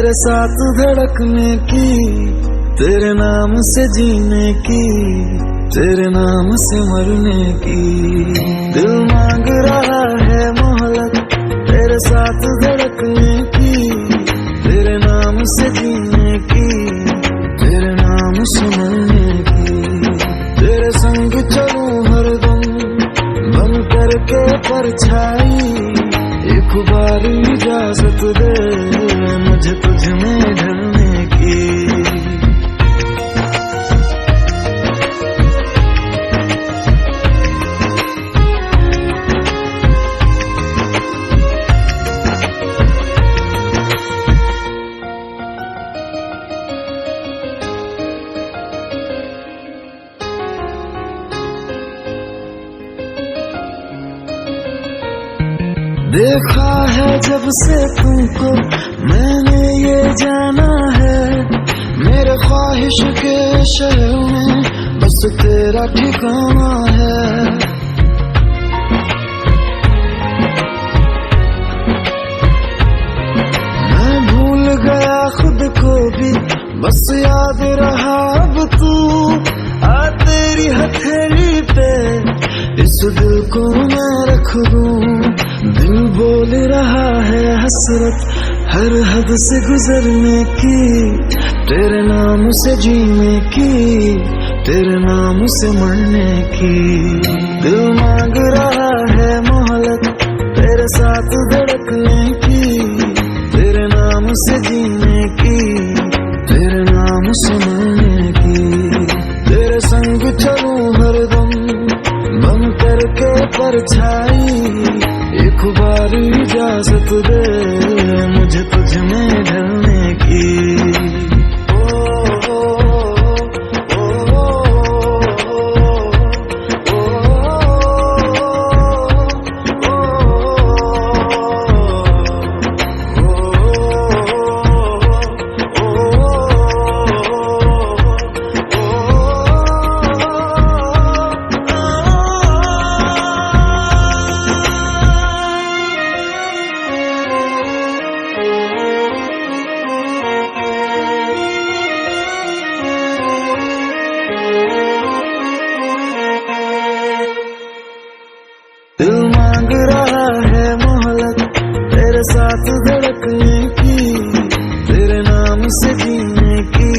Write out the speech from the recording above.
तेरे साथ धड़कने की, तेरे नाम से जीने की, तेरे नाम से मरने की। दिल मांग रहा है मोहलत तेरे साथ धड़कने की, तेरे नाम से जीने की, तेरे नाम से मरने की। तेरे संग चलूं हरदम बन करके परछाई, एक बार इजाजत दे मुझे तुझ में ढलने की। देखा है जब से तुमको मैंने ये जाना है, मेरे ख्वाहिश के शहर में बस तेरा ठिकाना है। मैं भूल गया खुद को भी बस याद रहा अब तू, आ तेरी हथेली पे इस दिल को मैं रख दूं। दिल बोल रहा है हसरत हर हद से गुजरने की, तेरे नाम से जीने की, तेरे नाम से मरने की। दिल मांग रहा है मोहलत तेरे साथ धड़कने की, तेरे नाम से जीने की, तेरे नाम से मरने की। तेरे संग चलूं हरदम बन करके परछाई, एक बार इजाजत दे मुझे तुझ में ढलने की। दिल मांग रहा है मोहलत तेरे साथ धड़कने की, तेरे नाम से जीने की,